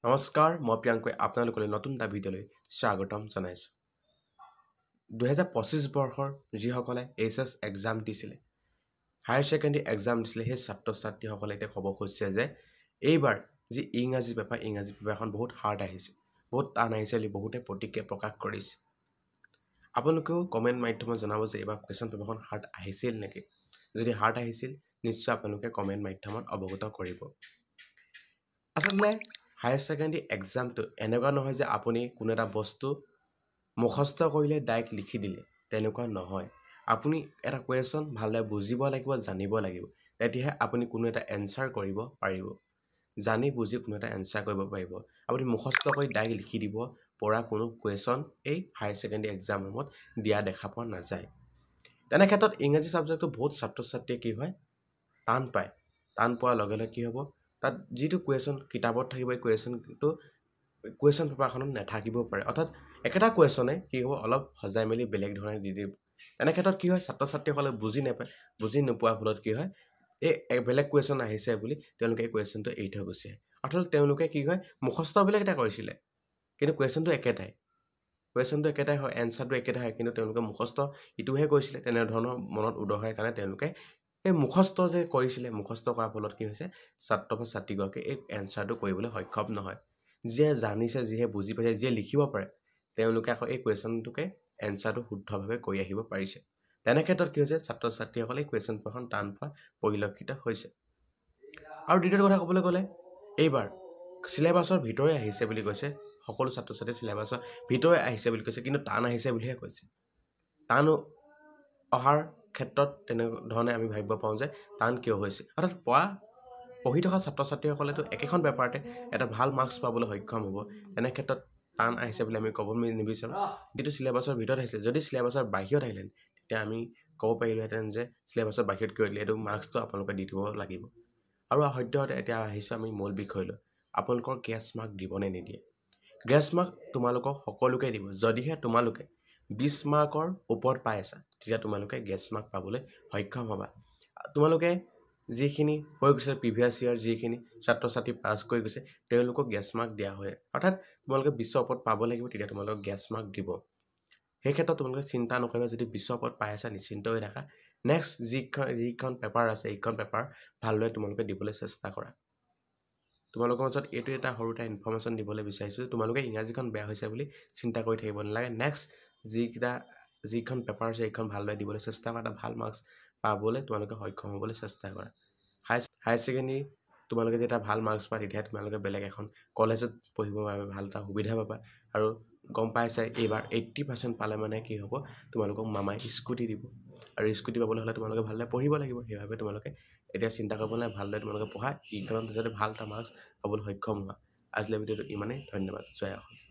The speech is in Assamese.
নমস্কাৰ মই প্ৰিয়াংকৈ আপোনালোকলৈ নতুন এটা ভিডিঅ'লৈ স্বাগতম জনাইছোঁ 2025 বৰ্ষৰ যিসকলে এইচএছ এক্সাম দিছিলে হায়াৰ ছেকেণ্ডেৰী এক্সাম দিছিলে সেই ছাত্ৰ-ছাত্ৰীসকলে এতিয়া ক'ব খুজিছে যে এইবাৰ যি ইংৰাজী পেপাৰখন বহুত হাৰ্ড আহিছে বহুত টান আহিছে বুলি বহুতে প্ৰতিক্ৰিয়া প্ৰকাশ কৰিছে আপোনালোকেও কমেণ্ট মাধ্যমত জনাব যে এইবাৰ কুৱেশ্যন পেপাৰখন হাৰ্ড আহিছিল নেকি যদি হাৰ্ড আহিছিল নিশ্চয় আপোনালোকে কমেণ্ট মাধ্যমত অৱগত কৰিব আচলতে হায়াৰ ছেকেণ্ডেৰী এক্সামটো এনেকুৱা নহয় যে আপুনি কোনো এটা বস্তু মুখস্থ কৰিলে ডাইৰেক্ট লিখি দিলে তেনেকুৱা নহয় আপুনি এটা কুৱেশ্যন ভালদৰে বুজিব লাগিব জানিব লাগিব তেতিয়াহে আপুনি কোনো এটা এনসাৰ কৰিব পাৰিব জানি বুজি কোনো এটা এনসাৰ কৰিব পাৰিব আপুনি মুখস্থ কৰি ডাইৰেক্ট লিখি দিব পৰা কোনো কুৱেশ্যন এই হায়াৰ ছেকেণ্ডেৰী এক্সামত দিয়া দেখা পোৱা নাযায় তেনে ক্ষেত্ৰত ইংৰাজী সাবজেক্টটো বহুত ছাত্ৰ-ছাত্ৰীয়ে কি হয় টান পায় টান পোৱাৰ লগে লগে কি হ'ব তাত যিটো কুৱেশ্যন কিতাপত থাকিব এই কুৱেশ্যন পেপাৰখনত নাথাকিব পাৰে অৰ্থাৎ একেটা কুৱেশ্যনে কি হ'ব অলপ সজাই মেলি বেলেগ ধৰণে দি দিব তেনে ক্ষেত্ৰত কি হয় ছাত্ৰ-ছাত্ৰীসকলে বুজি নাপায় বুজি নোপোৱাৰ ফলত কি হয় এই বেলেগ কুৱেশ্যন আহিছে বুলি তেওঁলোকে এই কুৱেশ্যনটো এৰি থৈ গুচি আহে অৰ্থাৎ তেওঁলোকে কি হয় মুখস্থ বেলেগ এটা কৰিছিলে কিন্তু কুৱেশ্যনটো একেটাই হয় এনসাৰটো একেটাই হয় কিন্তু তেওঁলোকে মুখস্থ ইটোহে কৰিছিলে তেনেধৰণৰ মনত উদয় হয় কাৰণে তেওঁলোকে এই মুখস্থ যে কৰিছিলে মুখস্থ কৰাৰ ফলত কি হৈছে ছাত্ৰ বা ছাত্ৰীগৰাকীয়ে এই এনসাৰটো কৰিবলৈ সক্ষম নহয় যিয়ে জানিছে যিয়ে বুজি পাইছে যিয়ে লিখিব পাৰে তেওঁলোকে আকৌ এই কুৱেশ্যনটোকে এনসাৰটো শুদ্ধভাৱে কৰি আহিব পাৰিছে তেনে ক্ষেত্ৰত কি হৈছে ছাত্ৰ-ছাত্ৰীসকলে কুৱেশ্যন পেপাৰখন টান পোৱা পৰিলক্ষিত হৈছে আৰু দ্বিতীয় কথা ক'বলৈ গ'লে এইবাৰ সিলেবাছৰ ভিতৰে আহিছে বুলি কৈছে সকলো ছাত্ৰ-ছাত্ৰী সিলেবাছৰ ভিতৰে আহিছে বুলি কৈছে কিন্তু টান আহিছে বুলিহে কৈছে টান অহাৰ ক্ষেত্ৰত তেনেধৰণে আমি ভাবিব পাৰোঁ যে টান কিয় হৈছে অৰ্থাৎ পঢ়ি থকা ছাত্ৰ-ছাত্ৰীসকলেতো একেখন পেপাৰতে এটা ভাল মাৰ্কছ পাবলৈ সক্ষম হ'ব তেনে ক্ষেত্ৰত টান আহিছে বুলি আমি ক'ব নিবিচাৰোঁ যিটো সিলেবাছৰ ভিতৰত আহিছে যদি সিলেবাছৰ বাহিৰত আহিলেন তেতিয়া আমি ক'ব পাৰিলোহেঁতেন যে সিলেবাছৰ বাহিৰত কিয় দিলে এইটো মাৰ্কছটো আপোনালোকে দি দিব লাগিব আৰু সদ্যহতে এতিয়া আহিছোঁ আমি মূল বিষয়লৈ আপোনালোকৰ গ্ৰেছ মাৰ্ক দিবনে নিদিয়ে গ্ৰেছ মাৰ্ক তোমালোকক সকলোকে দিব যদিহে তোমালোকে 20 মাৰ্কৰ ওপৰত পাই আছা তেতিয়া তোমালোকে গ্ৰেছ মাৰ্ক পাবলৈ সক্ষম হ'বা তোমালোকে যিখিনি হৈ গৈছে প্ৰিভিয়াছ ইয়াৰ যিখিনি ছাত্ৰ-ছাত্ৰী পাছ কৰি গৈছে তেওঁলোকক গ্ৰেছ মাৰ্ক দিয়া হয় অৰ্থাৎ তোমালোকে 20 ওপৰত পাব লাগিব তেতিয়া তোমালোকক গ্ৰেছ মাৰ্ক দিব সেই ক্ষেত্ৰত তোমালোকে চিন্তা নকৰিবা যদি 20 ওপৰত পাই আছা নিশ্চিন্ত হৈ থাকা নেক্সট যিখন পেপাৰ আছে এইখন পেপাৰ ভালদৰে তোমালোকে দিবলৈ চেষ্টা কৰা তোমালোকৰ মাজত এইটো এটা সৰু এটা ইনফৰমেশ্যন দিবলৈ বিচাৰিছোঁ তোমালোকে ইংৰাজীখন বেয়া হৈছে বুলি চিন্তা কৰি থাকিব নালাগে নেক্সট যিখন পেপাৰ আছে এইখন ভালদৰে দিবলৈ চেষ্টা কৰা এটা ভাল মাৰ্কছ পাবলৈ তোমালোকে সক্ষম হ'বলৈ চেষ্টা কৰা হায়াৰ ছেকেণ্ডেৰী তোমালোকে যেতিয়া ভাল মাৰ্কছ পা তেতিয়া তোমালোকে বেলেগ এখন কলেজত পঢ়িবৰ বাবে ভাল এটা সুবিধা পাবা আৰু গম পাইছে এইবাৰ 80% পালে মানে কি হ'ব তোমালোকক মামাই স্কুটি দিব আৰু স্কুটি পাবলৈ হ'লে তোমালোকে ভালদৰে পঢ়িব লাগিব সেইভাবে তোমালোকে এতিয়া চিন্তা কৰিব নালাগে ভালদৰে তোমালোকে পঢ়া এইখনত যাতে ভাল এটা মাৰ্কছ পাবলৈ সক্ষম হোৱা আজিলৈ ভিডিঅ'টো ইমানেই ধন্যবাদ জয় অসম